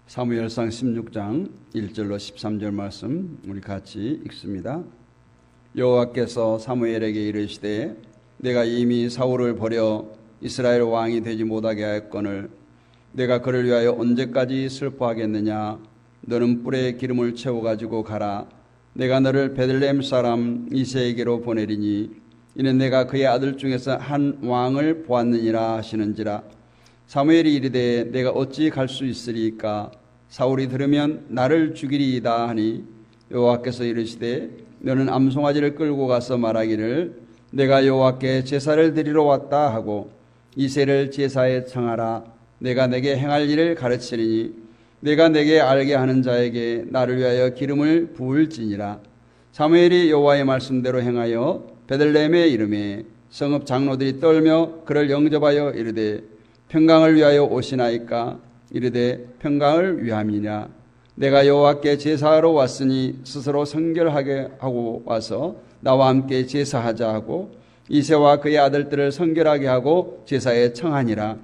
사무엘상 16장 1절로 13절 말씀 우리 같이 읽습니다. 여호와께서 사무엘에게 이르시되 내가 이미 사울을 버려 이스라엘 왕이 되지 못하게 하였거늘 내가 그를 위하여 언제까지 슬퍼하겠느냐. 너는 뿔에 기름을 채워 가지고 가라. 내가 너를 베들레헴 사람 이새에게로 보내리니 이는 내가 그의 아들 중에서 한 왕을 보았느니라 하시는지라. 사무엘이 이르되 내가 어찌 갈 수 있으리이까. 사울이 들으면 나를 죽이리이다 하니 여호와께서 이르시되 너는 암송아지를 끌고 가서 말하기를 내가 여호와께 제사를 드리러 왔다 하고 이새를 제사에 청하라. 내가 내게 행할 일을 가르치리니 내가 내게 알게 하는 자에게 나를 위하여 기름을 부을지니라. 사무엘이 여호와의 말씀대로 행하여 베들레헴에 이르매 성읍 장로들이 떨며 그를 영접하여 이르되 평강을 위하여 오시나이까. 이르되 평강을 위함이냐. 내가 여호와께 제사하러 왔으니 스스로 성결하게 하고 와서 나와 함께 제사하자 하고 이새와 그의 아들들을 성결하게 하고 제사에 청하니라.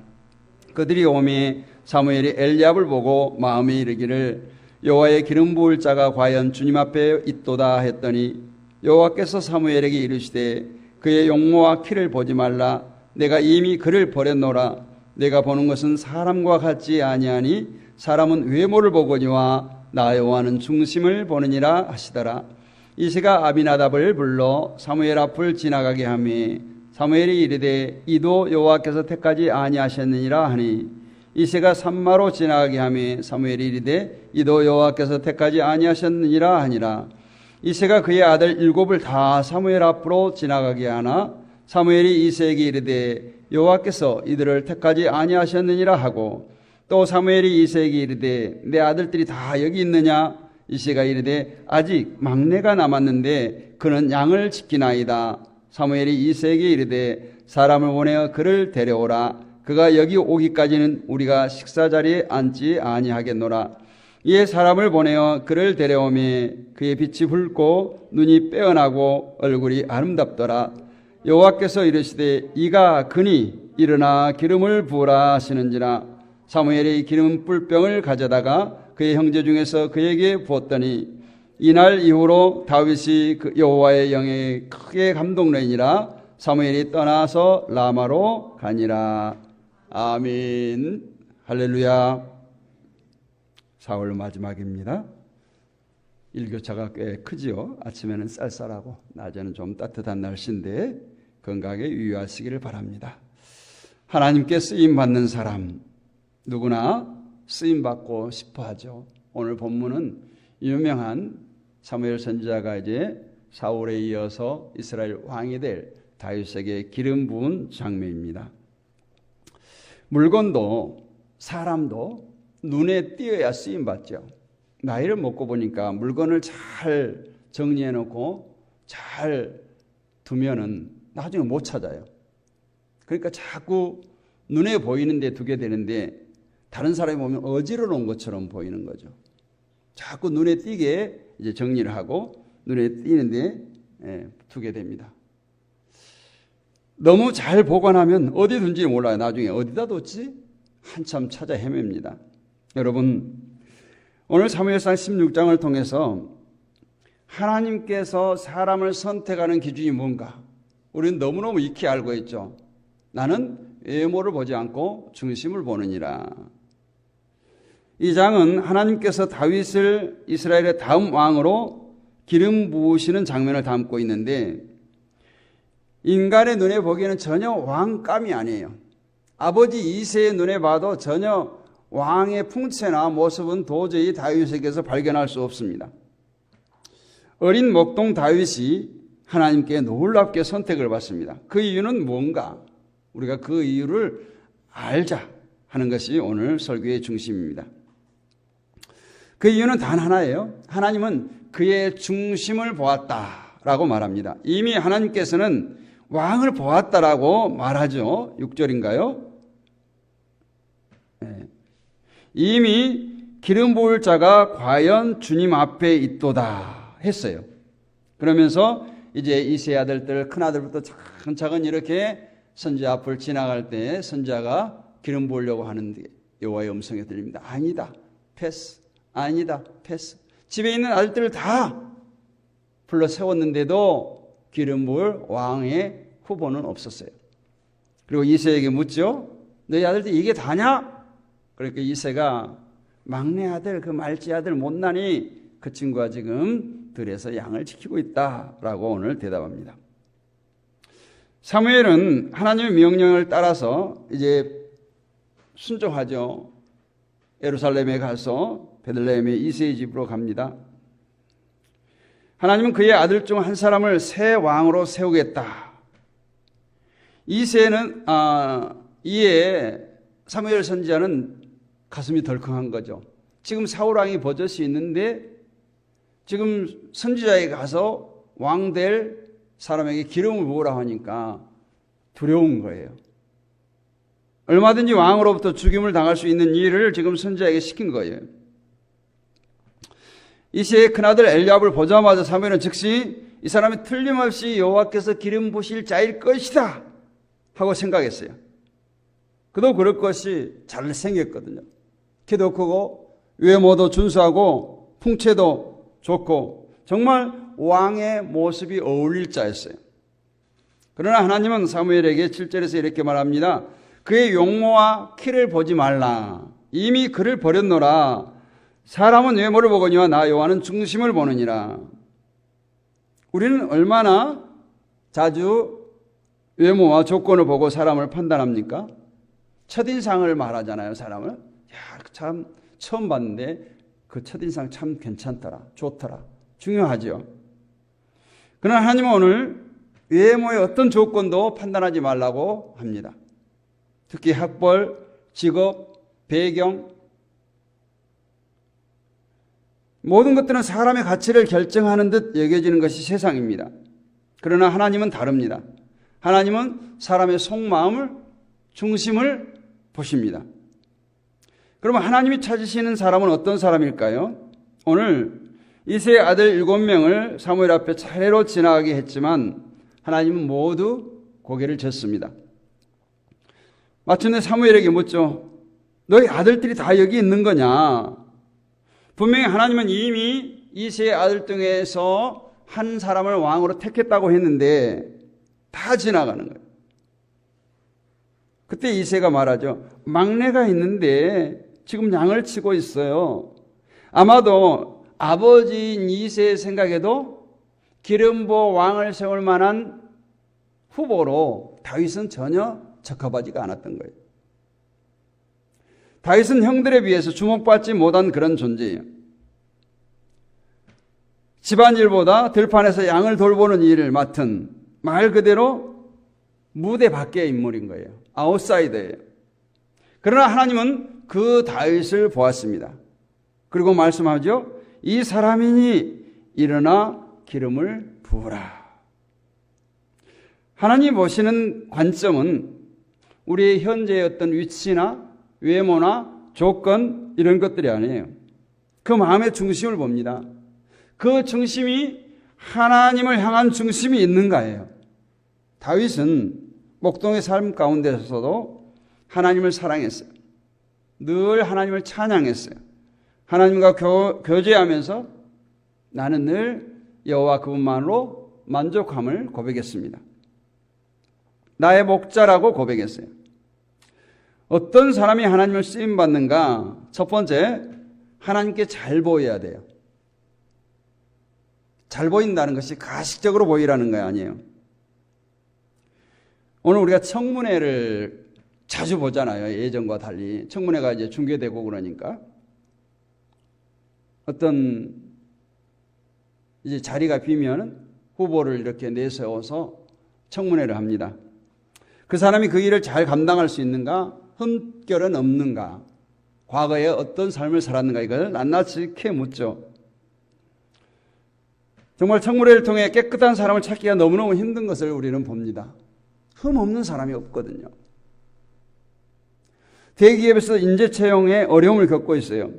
그들이 오매 사무엘이 엘리압을 보고 마음에 이르기를 여호와의 기름 부을 자가 과연 주님 앞에 있도다 했더니 여호와께서 사무엘에게 이르시되 그의 용모와 키를 보지 말라. 내가 이미 그를 버렸노라. 내가 보는 것은 사람과 같지 아니하니 사람은 외모를 보거니와 나 여호와는 중심을 보느니라 하시더라. 이새가 아비나답을 불러 사무엘 앞을 지나가게 하매 사무엘이 이르되 이도 여호와께서 택하지 아니하셨느니라 하니 이새가 산마로 지나가게 하매 사무엘이 이르되 이도 여호와께서 택하지 아니하셨느니라 하니라. 이새가 그의 아들 7을 다 사무엘 앞으로 지나가게 하나 사무엘이 이새에게 이르되 여호와께서 이들을 택하지 아니하셨느니라 하고 또 사무엘이 이새에게 이르되 내 아들들이 다 여기 있느냐. 이새가 이르되 아직 막내가 남았는데 그는 양을 지키나이다. 사무엘이 이새에게 이르되 사람을 보내어 그를 데려오라. 그가 여기 오기까지는 우리가 식사 자리에 앉지 아니하겠노라. 이에 사람을 보내어 그를 데려오매 그의 빛이 붉고 눈이 빼어나고 얼굴이 아름답더라. 여호와께서 이르시되 이가 그니 일어나 기름을 부으라 하시는지라. 사무엘이 기름 뿔병을 가져다가 그의 형제 중에서 그에게 부었더니 이날 이후로 다윗이 그 여호와의 영에 크게 감동되니라. 사무엘이 떠나서 라마로 가니라. 아멘. 할렐루야. 4월 마지막입니다. 일교차가 꽤 크지요. 아침에는 쌀쌀하고 낮에는 좀 따뜻한 날씨인데 건강에 유의하시기를 바랍니다. 하나님께 쓰임받는 사람 누구나 쓰임받고 싶어하죠. 오늘 본문은 유명한 사무엘 선지자가 이제 사울에 이어서 이스라엘 왕이 될 다윗에게 기름 부은 장면입니다. 물건도 사람도 눈에 띄어야 쓰임받죠. 나이를 먹고 보니까 물건을 잘 정리해 놓고 잘 두면은 나중에 못 찾아요. 그러니까 자꾸 눈에 보이는 데 두게 되는데 다른 사람이 보면 어지러 놓은 것처럼 보이는 거죠. 자꾸 눈에 띄게 이제 정리를 하고 눈에 띄는데 두게 됩니다. 너무 잘 보관하면 어디 둔지 몰라요. 나중에 어디다 뒀지? 한참 찾아 헤맵니다. 여러분, 오늘 사무엘상 16장을 통해서 하나님께서 사람을 선택하는 기준이 뭔가 우리는 너무너무 익히 알고 있죠. 나는 외모를 보지 않고 중심을 보느니라. 이 장은 하나님께서 다윗을 이스라엘의 다음 왕으로 기름 부으시는 장면을 담고 있는데 인간의 눈에 보기에는 전혀 왕감이 아니에요. 아버지 이새의 눈에 봐도 전혀 왕의 풍채나 모습은 도저히 다윗에게서 발견할 수 없습니다. 어린 목동 다윗이 하나님께 놀랍게 선택을 받습니다. 그 이유는 뭔가? 우리가 그 이유를 알자 하는 것이 오늘 설교의 중심입니다. 그 이유는 단 하나예요. 하나님은 그의 중심을 보았다라고 말합니다. 이미 하나님께서는 왕을 보았다라고 말하죠. 6절인가요? 네. 이미 기름 부을 자가 과연 주님 앞에 있도다 했어요. 그러면서 이제 이새 아들들 큰아들부터 차근차근 이렇게 선지자 앞을 지나갈 때 선지자가 기름 부으려고 하는데 여호와의 음성이 들립니다. 아니다. 패스. 아니다. 패스. 집에 있는 아들들을 다 불러 세웠는데도 기름 부을 왕의 후보는 없었어요. 그리고 이새에게 묻죠. 너희 아들들 이게 다냐? 그러니까 이새가 막내 아들, 그 말지 아들 못나니 그 친구가 지금 들에서 양을 지키고 있다라고 오늘 대답합니다. 사무엘은 하나님의 명령을 따라서 이제 순종하죠. 예루살렘에 가서 베들레헴의 이새의 집으로 갑니다. 하나님은 그의 아들 중 한 사람을 새 왕으로 세우겠다. 이새는 이에 사무엘 선지자는 가슴이 덜컹한 거죠. 지금 사울 왕이 버젓이 있는데 지금 선지자에게 가서 왕 될 사람에게 기름을 부으라 하니까 두려운 거예요. 얼마든지 왕으로부터 죽임을 당할 수 있는 일을 지금 선지자에게 시킨 거예요. 이새의 큰아들 엘리압을 보자마자 사무엘은 즉시 이 사람이 틀림없이 여호와께서 기름 부으실 자일 것이다 하고 생각했어요. 그도 그럴 것이 잘생겼거든요. 키도 크고 외모도 준수하고 풍채도 좋고 정말 왕의 모습이 어울릴 자였어요. 그러나 하나님은 사무엘에게 7절에서 이렇게 말합니다. 그의 용모와 키를 보지 말라. 이미 그를 버렸노라. 사람은 외모를 보거니와 나 여호와는 중심을 보느니라. 우리는 얼마나 자주 외모와 조건을 보고 사람을 판단합니까? 첫인상을 말하잖아요, 사람을. 야, 참 처음 봤는데 그 첫인상 참 괜찮더라, 좋더라. 중요하죠. 그러나 하나님은 오늘 외모의 어떤 조건도 판단하지 말라고 합니다. 특히 학벌, 직업, 배경, 모든 것들은 사람의 가치를 결정하는 듯 여겨지는 것이 세상입니다. 그러나 하나님은 다릅니다. 하나님은 사람의 속마음을, 중심을 보십니다. 그러면 하나님이 찾으시는 사람은 어떤 사람일까요? 오늘 이새의 아들 7명을 사무엘 앞에 차례로 지나가게 했지만 하나님은 모두 고개를 젓습니다. 마침내 사무엘에게 묻죠. 너희 아들들이 다 여기 있는 거냐? 분명히 하나님은 이미 이새의 아들 중에서 한 사람을 왕으로 택했다고 했는데 다 지나가는 거예요. 그때 이새가 말하죠. 막내가 있는데 지금 양을 치고 있어요. 아마도 아버지인 이새의 생각에도 기름 부어 왕을 세울 만한 후보로 다윗은 전혀 적합하지가 않았던 거예요. 다윗은 형들에 비해서 주목받지 못한 그런 존재예요. 집안일보다 들판에서 양을 돌보는 일을 맡은 말 그대로 무대 밖의 인물인 거예요. 아웃사이더예요. 그러나 하나님은 그 다윗을 보았습니다. 그리고 말씀하죠. 이 사람이니 일어나 기름을 부으라. 하나님 보시는 관점은 우리의 현재의 어떤 위치나 외모나 조건 이런 것들이 아니에요. 그 마음의 중심을 봅니다. 그 중심이 하나님을 향한 중심이 있는가예요. 다윗은 목동의 삶 가운데서도 하나님을 사랑했어요. 늘 하나님을 찬양했어요. 하나님과 교제하면서 나는 늘 여호와 그분만으로 만족함을 고백했습니다. 나의 목자라고 고백했어요. 어떤 사람이 하나님을 쓰임받는가? 첫 번째, 하나님께 잘 보여야 돼요. 잘 보인다는 것이 가식적으로 보이라는 거 아니에요. 오늘 우리가 청문회를 자주 보잖아요. 예전과 달리. 청문회가 이제 중계되고 그러니까. 어떤 이제 자리가 비면은 후보를 이렇게 내세워서 청문회를 합니다. 그 사람이 그 일을 잘 감당할 수 있는가? 흠결은 없는가? 과거에 어떤 삶을 살았는가? 이걸 낱낱이 캐 묻죠. 정말 청문회를 통해 깨끗한 사람을 찾기가 너무너무 힘든 것을 우리는 봅니다. 흠 없는 사람이 없거든요. 대기업에서 인재 채용에 어려움을 겪고 있어요.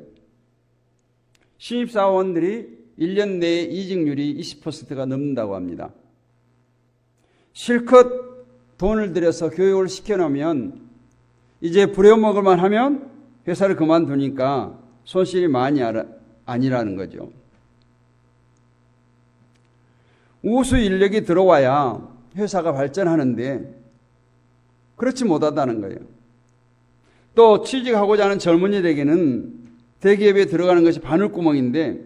신입사원들이 1년 내에 이직률이 20%가 넘는다고 합니다. 실컷 돈을 들여서 교육을 시켜놓으면 이제 부려먹을만 하면 회사를 그만두니까 손실이 많이 아니라는 거죠. 우수 인력이 들어와야 회사가 발전하는데 그렇지 못하다는 거예요. 또 취직하고자 하는 젊은이들에게는 대기업에 들어가는 것이 바늘구멍인데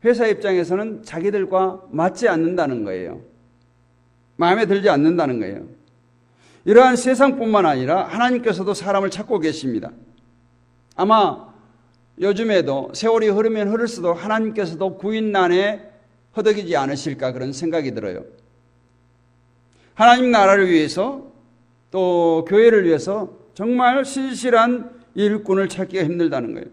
회사 입장에서는 자기들과 맞지 않는다는 거예요. 마음에 들지 않는다는 거예요. 이러한 세상뿐만 아니라 하나님께서도 사람을 찾고 계십니다. 아마 요즘에도 세월이 흐르면 흐를수록 하나님께서도 구인난에 허덕이지 않으실까 그런 생각이 들어요. 하나님 나라를 위해서 또 교회를 위해서 정말 신실한 일꾼을 찾기가 힘들다는 거예요.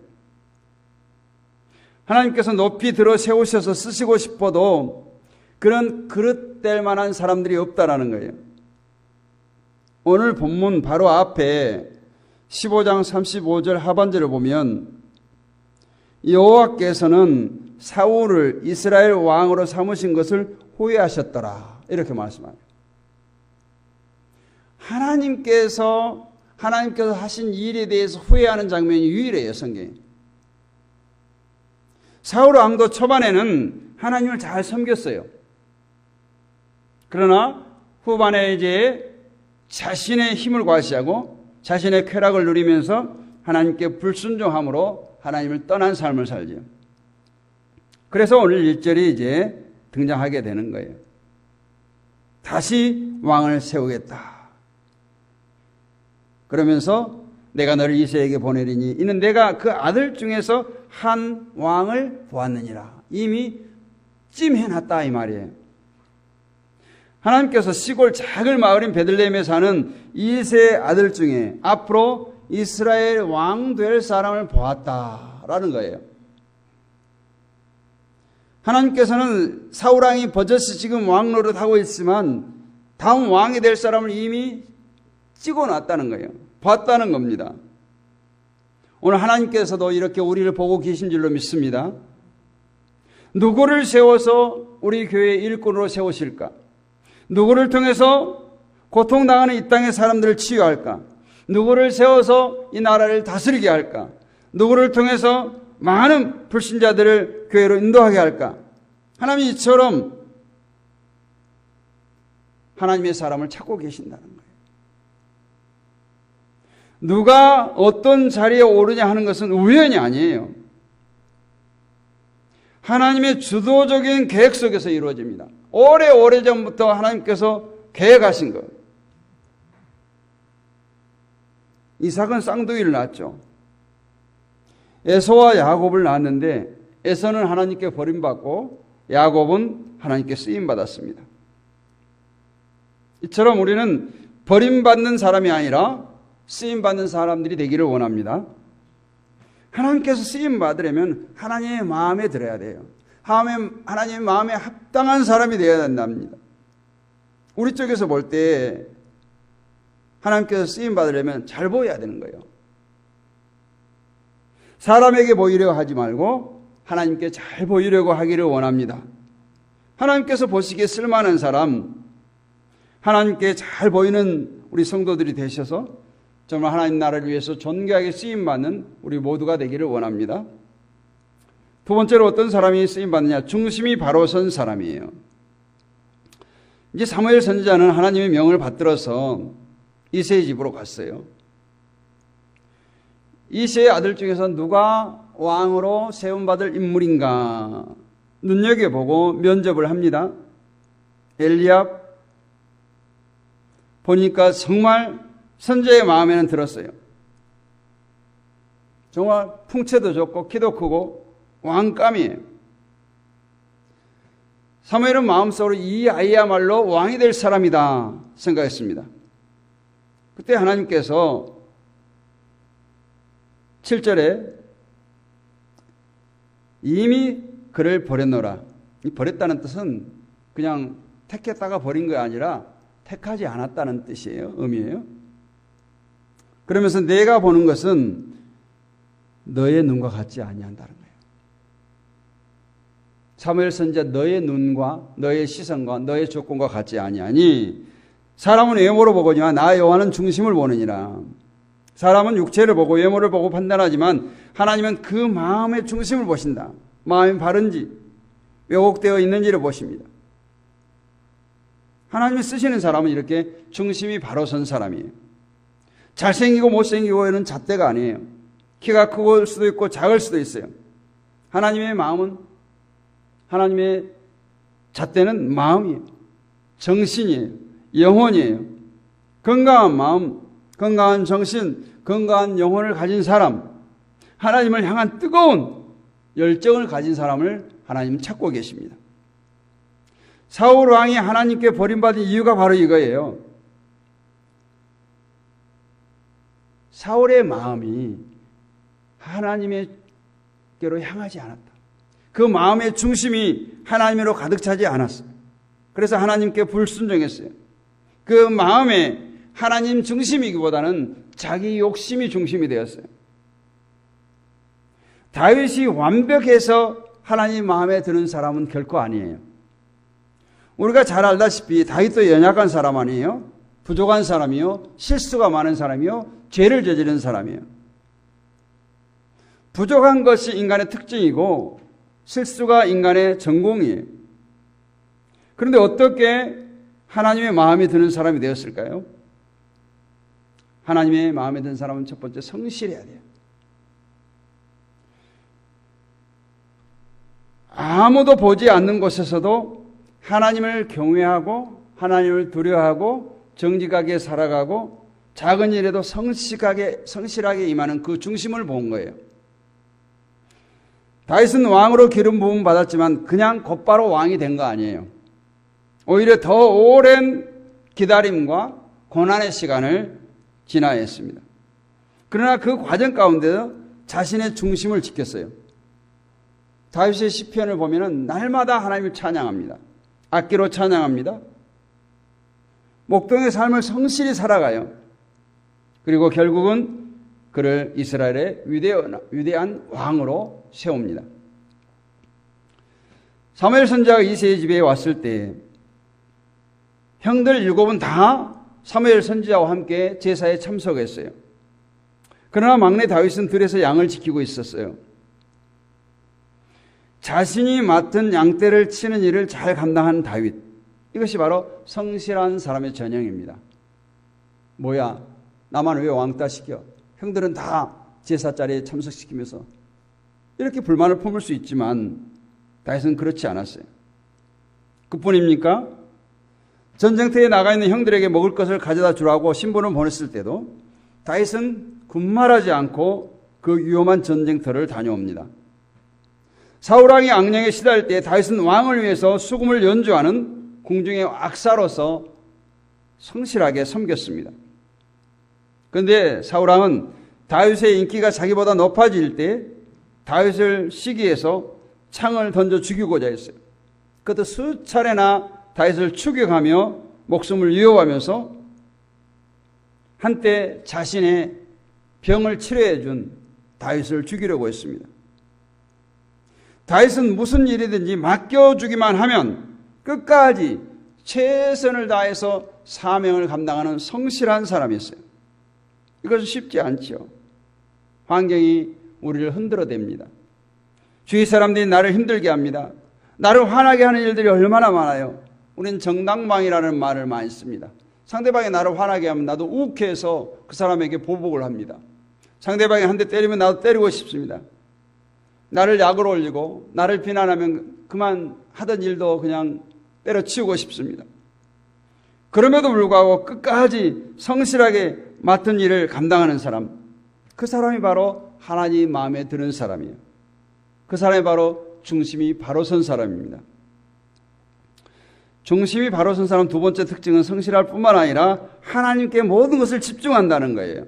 하나님께서 높이 들어 세우셔서 쓰시고 싶어도 그런 그릇될 만한 사람들이 없다라는 거예요. 오늘 본문 바로 앞에 15장 35절 하반절을 보면 여호와께서는 사울을 이스라엘 왕으로 삼으신 것을 후회하셨더라 이렇게 말씀합니다. 하나님께서 하신 일에 대해서 후회하는 장면이 유일해요, 성경에. 사울 왕도 초반에는 하나님을 잘 섬겼어요. 그러나 후반에 이제 자신의 힘을 과시하고 자신의 쾌락을 누리면서 하나님께 불순종함으로 하나님을 떠난 삶을 살죠. 그래서 오늘 1절이 이제 등장하게 되는 거예요. 다시 왕을 세우겠다. 그러면서 내가 너를 이새에게 보내리니 이는 내가 그 아들 중에서 한 왕을 보았느니라. 이미 찜해놨다 이 말이에요. 하나님께서 시골 작은 마을인 베들레헴에 사는 이새의 아들 중에 앞으로 이스라엘 왕 될 사람을 보았다라는 거예요. 하나님께서는 사울 왕이 버젓이 지금 왕 노릇하고 있지만 다음 왕이 될 사람을 이미 찍어놨다는 거예요. 봤다는 겁니다. 오늘 하나님께서도 이렇게 우리를 보고 계신 줄로 믿습니다. 누구를 세워서 우리 교회의 일꾼으로 세우실까? 누구를 통해서 고통당하는 이 땅의 사람들을 치유할까? 누구를 세워서 이 나라를 다스리게 할까? 누구를 통해서 많은 불신자들을 교회로 인도하게 할까? 하나님이 이처럼 하나님의 사람을 찾고 계신다는 거예요. 누가 어떤 자리에 오르냐 하는 것은 우연이 아니에요. 하나님의 주도적인 계획 속에서 이루어집니다. 오래전부터 하나님께서 계획하신 것. 이삭은 쌍둥이를 낳았죠. 에서와 야곱을 낳았는데 에서는 하나님께 버림받고 야곱은 하나님께 쓰임받았습니다. 이처럼 우리는 버림받는 사람이 아니라 쓰임받는 사람들이 되기를 원합니다. 하나님께서 쓰임받으려면 하나님의 마음에 들어야 돼요. 하나님의 마음에 합당한 사람이 되어야 된답니다. 우리 쪽에서 볼 때 하나님께서 쓰임받으려면 잘 보여야 되는 거예요. 사람에게 보이려고 하지 말고 하나님께 잘 보이려고 하기를 원합니다. 하나님께서 보시기에 쓸만한 사람, 하나님께 잘 보이는 우리 성도들이 되셔서 정말 하나님 나라를 위해서 존귀하게 쓰임받는 우리 모두가 되기를 원합니다. 두 번째로 어떤 사람이 쓰임받느냐? 중심이 바로 선 사람이에요. 이제 사무엘 선지자는 하나님의 명을 받들어서 이새의 집으로 갔어요. 이새의 아들 중에서 누가 왕으로 세움받을 인물인가 눈여겨보고 면접을 합니다. 엘리압 보니까 정말 선지자의 마음에는 들었어요. 정말 풍채도 좋고 키도 크고 왕감이에요. 사무엘은 마음속으로 이 아이야말로 왕이 될 사람이다 생각했습니다. 그때 하나님께서 7절에 이미 그를 버렸노라. 이 버렸다는 뜻은 그냥 택했다가 버린 게 아니라 택하지 않았다는 뜻이에요. 의미예요. 그러면서 내가 보는 것은 너의 눈과 같지 아니한다는 거예요. 사무엘 선지자 너의 눈과 너의 시선과 너의 조건과 같지 아니하니 사람은 외모로 보거니와 나 여호와는 중심을 보느니라. 사람은 육체를 보고 외모를 보고 판단하지만 하나님은 그 마음의 중심을 보신다. 마음이 바른지 왜곡되어 있는지를 보십니다. 하나님이 쓰시는 사람은 이렇게 중심이 바로 선 사람이에요. 잘생기고 못생기고 이런 잣대가 아니에요. 키가 클 수도 있고 작을 수도 있어요. 하나님의 마음은, 하나님의 잣대는 마음이에요. 정신이에요. 영혼이에요. 건강한 마음, 건강한 정신, 건강한 영혼을 가진 사람, 하나님을 향한 뜨거운 열정을 가진 사람을 하나님은 찾고 계십니다. 사울 왕이 하나님께 버림받은 이유가 바로 이거예요. 사울의 마음이 하나님께로 향하지 않았다. 그 마음의 중심이 하나님으로 가득 차지 않았어요. 그래서 하나님께 불순종했어요. 그 마음에 하나님 중심이기보다는 자기 욕심이 중심이 되었어요. 다윗이 완벽해서 하나님 마음에 드는 사람은 결코 아니에요. 우리가 잘 알다시피 다윗도 연약한 사람 아니에요? 부족한 사람이요, 실수가 많은 사람이요, 죄를 저지른 사람이에요. 부족한 것이 인간의 특징이고 실수가 인간의 전공이에요. 그런데 어떻게 하나님의 마음에 드는 사람이 되었을까요? 하나님의 마음에 드는 사람은 첫 번째 성실해야 돼요. 아무도 보지 않는 곳에서도 하나님을 경외하고 하나님을 두려워하고 정직하게 살아가고 작은 일에도 성실하게 임하는 그 중심을 본 거예요. 다윗은 왕으로 기름 부음 받았지만 그냥 곧바로 왕이 된 거 아니에요. 오히려 더 오랜 기다림과 고난의 시간을 지나야 했습니다. 그러나 그 과정 가운데 자신의 중심을 지켰어요. 다윗의 시편을 보면은 날마다 하나님을 찬양합니다. 악기로 찬양합니다. 목동의 삶을 성실히 살아가요. 그리고 결국은 그를 이스라엘의 위대한 왕으로 세웁니다. 사무엘 선지자가 이새의 집에 왔을 때 형들 7은 다 사무엘 선지자와 함께 제사에 참석했어요. 그러나 막내 다윗은 들에서 양을 지키고 있었어요. 자신이 맡은 양떼를 치는 일을 잘 감당한 다윗. 이것이 바로 성실한 사람의 전형입니다. 뭐야, 나만 왜 왕따 시켜? 형들은 다 제사 자리에 참석시키면서 이렇게 불만을 품을 수 있지만 다윗은 그렇지 않았어요. 그뿐입니까? 전쟁터에 나가 있는 형들에게 먹을 것을 가져다 주라고 신부를 보냈을 때도 다윗은 군말하지 않고 그 위험한 전쟁터를 다녀옵니다. 사울왕이 악령에 시달릴 때 다윗은 왕을 위해서 수금을 연주하는 궁중의 악사로서 성실하게 섬겼습니다. 그런데 사울왕은 다윗의 인기가 자기보다 높아질 때 다윗을 시기해서 창을 던져 죽이고자 했어요. 그것도 수차례나 다윗을 추격하며 목숨을 위협하면서 한때 자신의 병을 치료해 준 다윗을 죽이려고 했습니다. 다윗은 무슨 일이든지 맡겨주기만 하면 끝까지 최선을 다해서 사명을 감당하는 성실한 사람이었어요. 이것은 쉽지 않죠. 환경이 우리를 흔들어댑니다. 주위 사람들이 나를 힘들게 합니다. 나를 화나게 하는 일들이 얼마나 많아요. 우리는 정당방위라는 말을 많이 씁니다. 상대방이 나를 화나게 하면 나도 욱해서 그 사람에게 보복을 합니다. 상대방이 한 대 때리면 나도 때리고 싶습니다. 나를 약으로 올리고 나를 비난하면 그만 하던 일도 그냥 때려치우고 싶습니다. 그럼에도 불구하고 끝까지 성실하게 맡은 일을 감당하는 사람, 그 사람이 바로 하나님 마음에 드는 사람이에요. 그 사람이 바로 중심이 바로 선 사람입니다. 중심이 바로 선 사람 두 번째 특징은 성실할 뿐만 아니라 하나님께 모든 것을 집중한다는 거예요.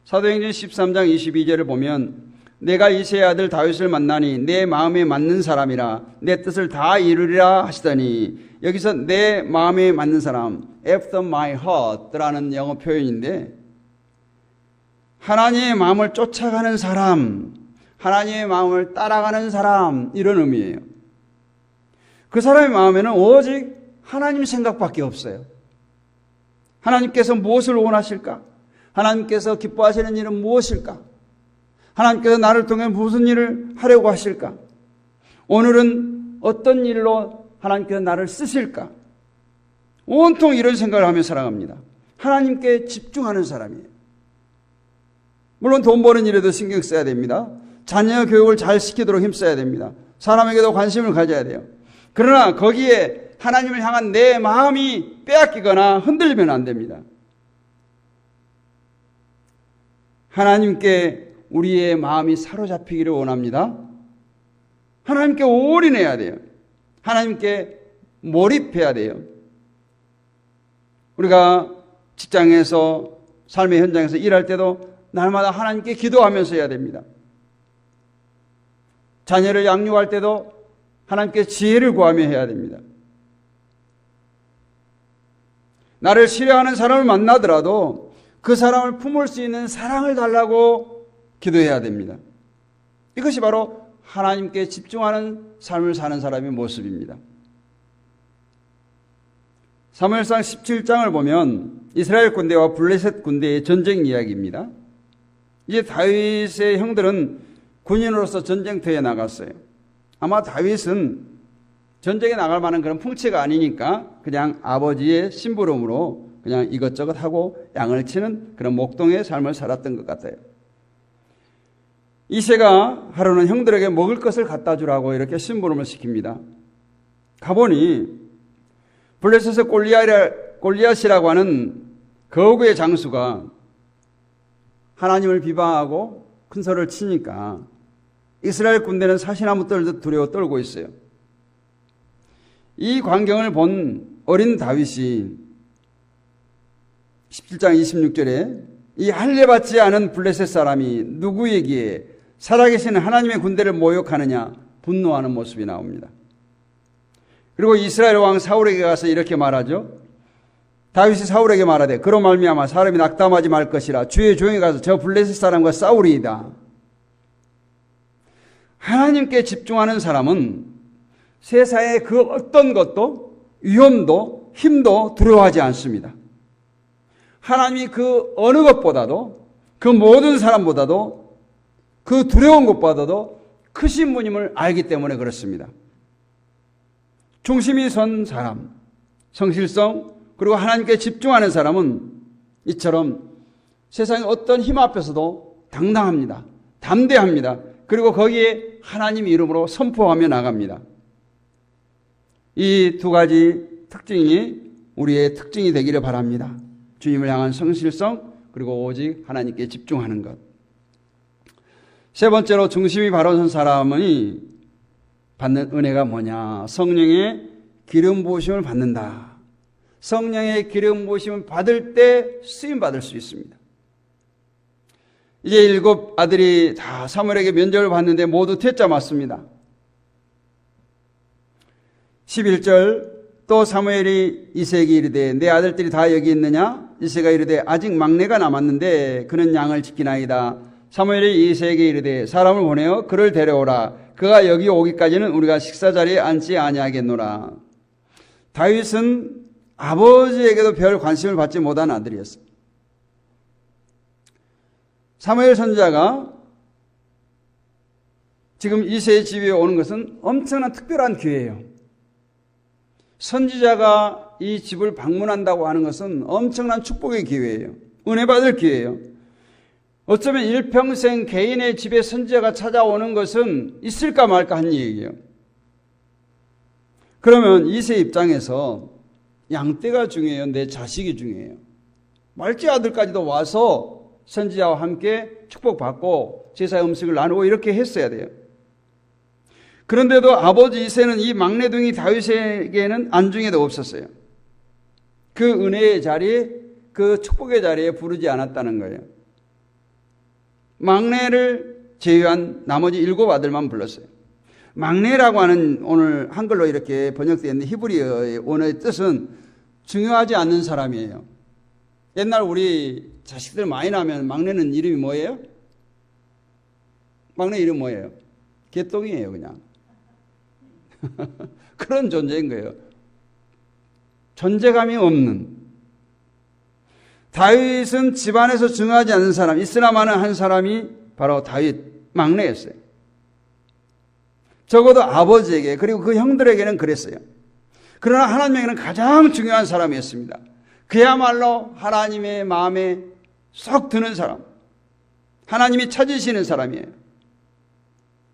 사도행전 13장 22절을 보면 내가 이새의 아들 다윗을 만나니 내 마음에 맞는 사람이라 내 뜻을 다 이루리라 하시더니, 여기서 내 마음에 맞는 사람, after my heart라는 영어 표현인데 하나님의 마음을 쫓아가는 사람, 하나님의 마음을 따라가는 사람, 이런 의미예요. 그 사람의 마음에는 오직 하나님 생각밖에 없어요. 하나님께서 무엇을 원하실까? 하나님께서 기뻐하시는 일은 무엇일까? 하나님께서 나를 통해 무슨 일을 하려고 하실까? 오늘은 어떤 일로 하나님께서 나를 쓰실까? 온통 이런 생각을 하며 살아갑니다. 하나님께 집중하는 사람이에요. 물론 돈 버는 일에도 신경 써야 됩니다. 자녀 교육을 잘 시키도록 힘써야 됩니다. 사람에게도 관심을 가져야 돼요. 그러나 거기에 하나님을 향한 내 마음이 빼앗기거나 흔들리면 안 됩니다. 하나님께 우리의 마음이 사로잡히기를 원합니다. 하나님께 올인해야 돼요. 하나님께 몰입해야 돼요. 우리가 직장에서 삶의 현장에서 일할 때도 날마다 하나님께 기도하면서 해야 됩니다. 자녀를 양육할 때도 하나님께 지혜를 구하며 해야 됩니다. 나를 싫어하는 사람을 만나더라도 그 사람을 품을 수 있는 사랑을 달라고 기도해야 됩니다. 이것이 바로 하나님께 집중하는 삶을 사는 사람의 모습입니다. 사무엘상 17장을 보면 이스라엘 군대와 블레셋 군대의 전쟁 이야기입니다. 이제 다윗의 형들은 군인으로서 전쟁터에 나갔어요. 아마 다윗은 전쟁에 나갈 만한 그런 풍채가 아니니까 그냥 아버지의 심부름으로 그냥 이것저것 하고 양을 치는 그런 목동의 삶을 살았던 것 같아요. 이새가 하루는 형들에게 먹을 것을 갖다 주라고 이렇게 심부름을 시킵니다. 가보니 블레셋의 골리앗이라고 하는 거구의 장수가 하나님을 비방하고 큰 소리를 치니까 이스라엘 군대는 사시나무 떨듯 두려워 떨고 있어요. 이 광경을 본 어린 다윗이 17장 26절에 이 할례받지 않은 블레셋 사람이 누구에게 살아계신 하나님의 군대를 모욕하느냐 분노하는 모습이 나옵니다. 그리고 이스라엘 왕 사울에게 가서 이렇게 말하죠. 다윗이 사울에게 말하되 그로 말미암아 사람이 낙담하지 말 것이라 주의 종이 가서 저 블레셋 사람과 싸우리이다. 하나님께 집중하는 사람은 세상의 그 어떤 것도 위험도 힘도 두려워하지 않습니다. 하나님이 그 어느 것보다도 그 모든 사람보다도 그 두려운 것보다도 크신 분임을 알기 때문에 그렇습니다. 중심이 선 사람, 성실성 그리고 하나님께 집중하는 사람은 이처럼 세상의 어떤 힘 앞에서도 당당합니다. 담대합니다. 그리고 거기에 하나님 이름으로 선포하며 나갑니다. 이 두 가지 특징이 우리의 특징이 되기를 바랍니다. 주님을 향한 성실성 그리고 오직 하나님께 집중하는 것. 세 번째로 중심이 바로 선 사람이 받는 은혜가 뭐냐? 성령의 기름 부으심을 받는다. 성령의 기름 부으심을 받을 때 쓰임 받을 수 있습니다. 이제 7 아들이 다 사무엘에게 면접을 받는데 모두 퇴짜 맞습니다. 11절 또 사무엘이 이새에게 이르되 내 아들들이 다 여기 있느냐? 이새가 이르되 아직 막내가 남았는데 그는 양을 지키나이다. 사무엘이 이새에게 이르되 사람을 보내어 그를 데려오라. 그가 여기 오기까지는 우리가 식사 자리에 앉지 아니하겠노라. 다윗은 아버지에게도 별 관심을 받지 못한 아들이었어요. 사무엘 선지자가 지금 이새의 집에 오는 것은 엄청난 특별한 기회예요. 선지자가 이 집을 방문한다고 하는 것은 엄청난 축복의 기회예요. 은혜 받을 기회예요. 어쩌면 일평생 개인의 집에 선지자가 찾아오는 것은 있을까 말까 한 얘기예요. 그러면 이새 입장에서 양떼가 중요해요? 내 자식이 중요해요? 말째 아들까지도 와서 선지자와 함께 축복받고 제사의 음식을 나누고 이렇게 했어야 돼요. 그런데도 아버지 이새는 이 막내둥이 다윗에게는 안중에도 없었어요. 그 은혜의 자리에, 그 축복의 자리에 부르지 않았다는 거예요. 막내를 제외한 나머지 7 아들만 불렀어요. 막내라고 하는 오늘 한글로 이렇게 번역되어 있는 히브리어의 언어의 뜻은 중요하지 않는 사람이에요. 옛날 우리 자식들 많이 나면 막내는 이름이 뭐예요? 막내 이름 뭐예요? 개똥이에요, 그냥. 그런 존재인 거예요. 존재감이 없는. 다윗은 집안에서 중요하지 않은 사람, 있으나 마는 한 사람이 바로 다윗 막내였어요. 적어도 아버지에게 그리고 그 형들에게는 그랬어요. 그러나 하나님에게는 가장 중요한 사람이었습니다. 그야말로 하나님의 마음에 쏙 드는 사람, 하나님이 찾으시는 사람이에요.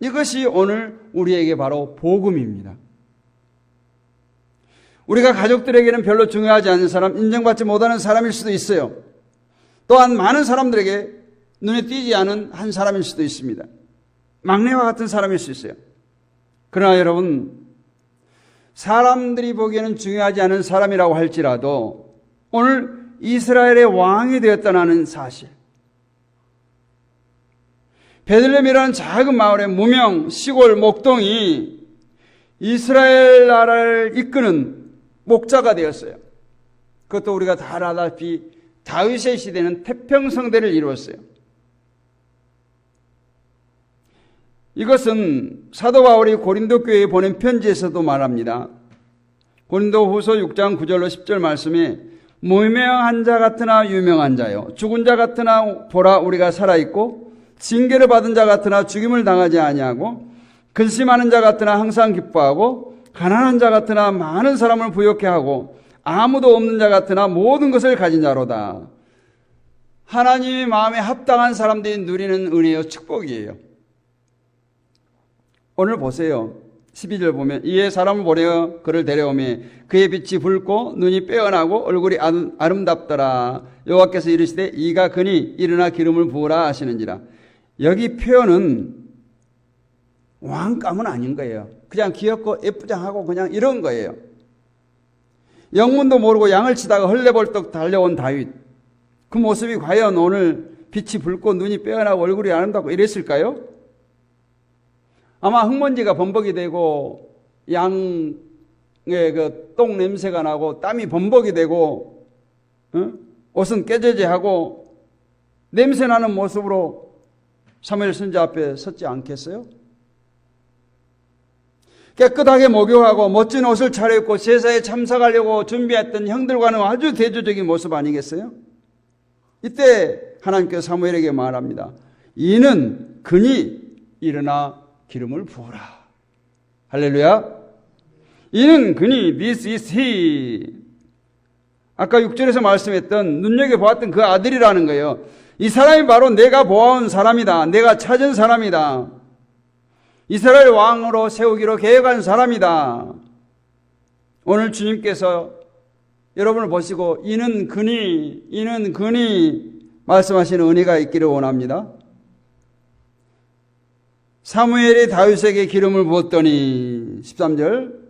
이것이 오늘 우리에게 바로 복음입니다. 우리가 가족들에게는 별로 중요하지 않은 사람, 인정받지 못하는 사람일 수도 있어요. 또한 많은 사람들에게 눈에 띄지 않은 한 사람일 수도 있습니다. 막내와 같은 사람일 수 있어요. 그러나 여러분, 사람들이 보기에는 중요하지 않은 사람이라고 할지라도 오늘 이스라엘의 왕이 되었다는 사실, 베들레헴이라는 작은 마을의 무명 시골 목동이 이스라엘 나라를 이끄는 목자가 되었어요. 그것도 우리가 다 알다시피 다윗의 시대는 태평성대를 이루었어요. 이것은 사도 바울이 고린도 교회에 보낸 편지에서도 말합니다. 고린도 후서 6장 9절로 10절 말씀에 무명한 자 같으나 유명한 자요, 죽은 자 같으나 보라 우리가 살아있고, 징계를 받은 자 같으나 죽임을 당하지 아니하고, 근심하는 자 같으나 항상 기뻐하고, 가난한 자 같으나 많은 사람을 부욕해 하고, 아무도 없는 자 같으나 모든 것을 가진 자로다. 하나님의 마음에 합당한 사람들이 누리는 은혜요 축복이에요. 오늘 보세요. 12절 보면 이에 사람을 보내어 그를 데려오매 그의 빛이 붉고 눈이 빼어나고 얼굴이 아름답더라. 여호와께서 이르시되 이가 그니 일어나 기름을 부으라 하시는지라. 여기 표현은 왕감은 아닌 거예요. 그냥 귀엽고 예쁘장하고 그냥 이런 거예요. 영문도 모르고 양을 치다가 헐레벌떡 달려온 다윗, 그 모습이 과연 오늘 빛이 붉고 눈이 빼어나고 얼굴이 아름답고 이랬을까요? 아마 흙먼지가 범벅이 되고 양의 그 똥 냄새가 나고 땀이 범벅이 되고 옷은 깨져지하고 냄새나는 모습으로 사무엘 선지자 앞에 섰지 않겠어요? 깨끗하게 목욕하고 멋진 옷을 차려입고 제사에 참석하려고 준비했던 형들과는 아주 대조적인 모습 아니겠어요? 이때 하나님께서 사무엘에게 말합니다. 이는 그니 일어나 기름을 부어라. 할렐루야. 이는 그니 this is he. 아까 6절에서 말씀했던 눈여겨보았던 그 아들이라는 거예요. 이 사람이 바로 내가 보아온 사람이다. 내가 찾은 사람이다. 이스라엘 왕으로 세우기로 계획한 사람이다. 오늘 주님께서 여러분을 보시고 이는 그니 말씀하시는 은혜가 있기를 원합니다. 사무엘이 다윗에게 기름을 부었더니 13절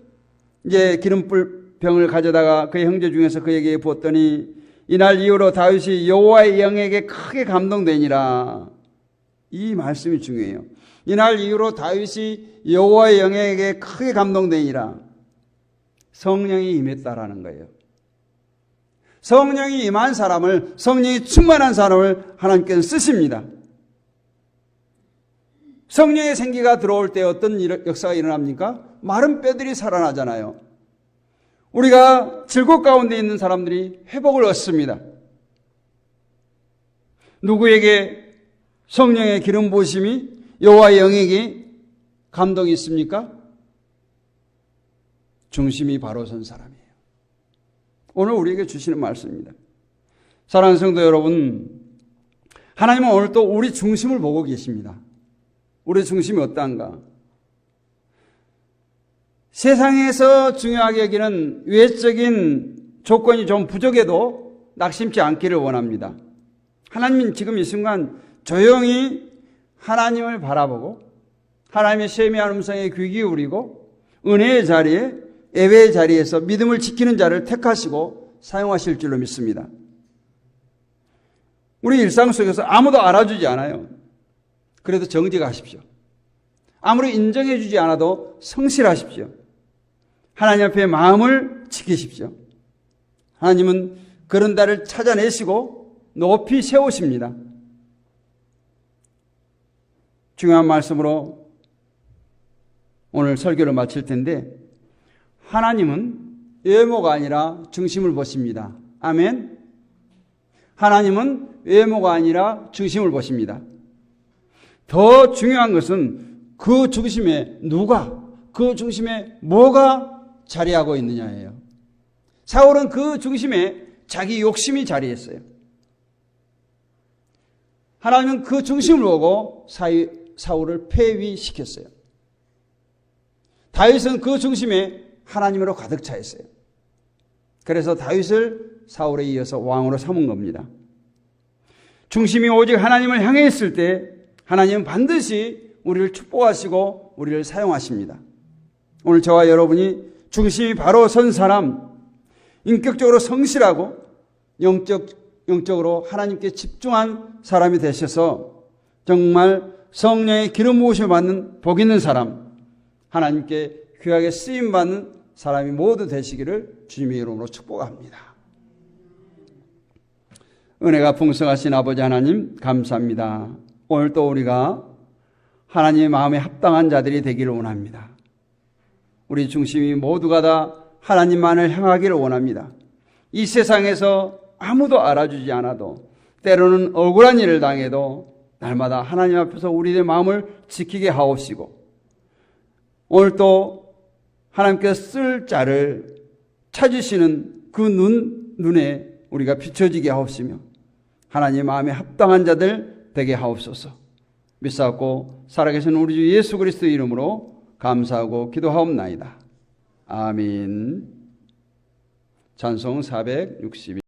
이제 기름병을 가져다가 그의 형제 중에서 그에게 부었더니 이날 이후로 다윗이 여호와의 영에게 크게 감동되니라. 이 말씀이 중요해요. 이날 이후로 다윗이 여호와의 영에게 크게 감동되니라. 성령이 임했다라는 거예요. 성령이 임한 사람을, 성령이 충만한 사람을 하나님께서 쓰십니다. 성령의 생기가 들어올 때 어떤 역사가 일어납니까? 마른 뼈들이 살아나잖아요. 우리가 질곡 가운데 있는 사람들이 회복을 얻습니다. 누구에게 성령의 기름 부으심이 여호와의 영에게 감동이 있습니까? 중심이 바로 선 사람이에요. 오늘 우리에게 주시는 말씀입니다. 사랑하는 성도 여러분, 하나님은 오늘 또 우리 중심을 보고 계십니다. 우리 중심이 어떠한가? 세상에서 중요하게 여기는 외적인 조건이 좀 부족해도 낙심치 않기를 원합니다. 하나님은 지금 이 순간 조용히 하나님을 바라보고 하나님의 세미한 음성에 귀 기울이고 은혜의 자리에, 예배의 자리에서 믿음을 지키는 자를 택하시고 사용하실 줄로 믿습니다. 우리 일상 속에서 아무도 알아주지 않아요. 그래도 정직하십시오. 아무리 인정해 주지 않아도 성실하십시오. 하나님 앞에 마음을 지키십시오. 하나님은 그런 자를 찾아내시고 높이 세우십니다. 중요한 말씀으로 오늘 설교를 마칠 텐데, 하나님은 외모가 아니라 중심을 보십니다. 아멘. 하나님은 외모가 아니라 중심을 보십니다. 더 중요한 것은 그 중심에 누가, 그 중심에 뭐가 자리하고 있느냐예요. 사울은 그 중심에 자기 욕심이 자리했어요. 하나님은 그 중심을 보고 사울을 폐위시켰어요. 다윗은 그 중심에 하나님으로 가득 차 있어요. 그래서 다윗을 사울에 이어서 왕으로 삼은 겁니다. 중심이 오직 하나님을 향해 있을 때 하나님은 반드시 우리를 축복하시고 우리를 사용하십니다. 오늘 저와 여러분이 중심이 바로 선 사람, 인격적으로 성실하고 영적으로 하나님께 집중한 사람이 되셔서 정말 성령의 기름 부으심을 받는 복 있는 사람, 하나님께 귀하게 쓰임받는 사람이 모두 되시기를 주님의 이름으로 축복합니다. 은혜가 풍성하신 아버지 하나님 감사합니다. 오늘 또 우리가 하나님의 마음에 합당한 자들이 되기를 원합니다. 우리 중심이 모두가 다 하나님만을 향하기를 원합니다. 이 세상에서 아무도 알아주지 않아도 때로는 억울한 일을 당해도 날마다 하나님 앞에서 우리의 마음을 지키게 하옵시고 오늘 또 하나님께서 쓸 자를 찾으시는 그 눈에 우리가 비춰지게 하옵시며 하나님의 마음에 합당한 자들 되게 하옵소서. 믿사옵고 살아계신 우리 주 예수 그리스도의 이름으로 감사하고 기도하옵나이다. 아멘. 찬송 462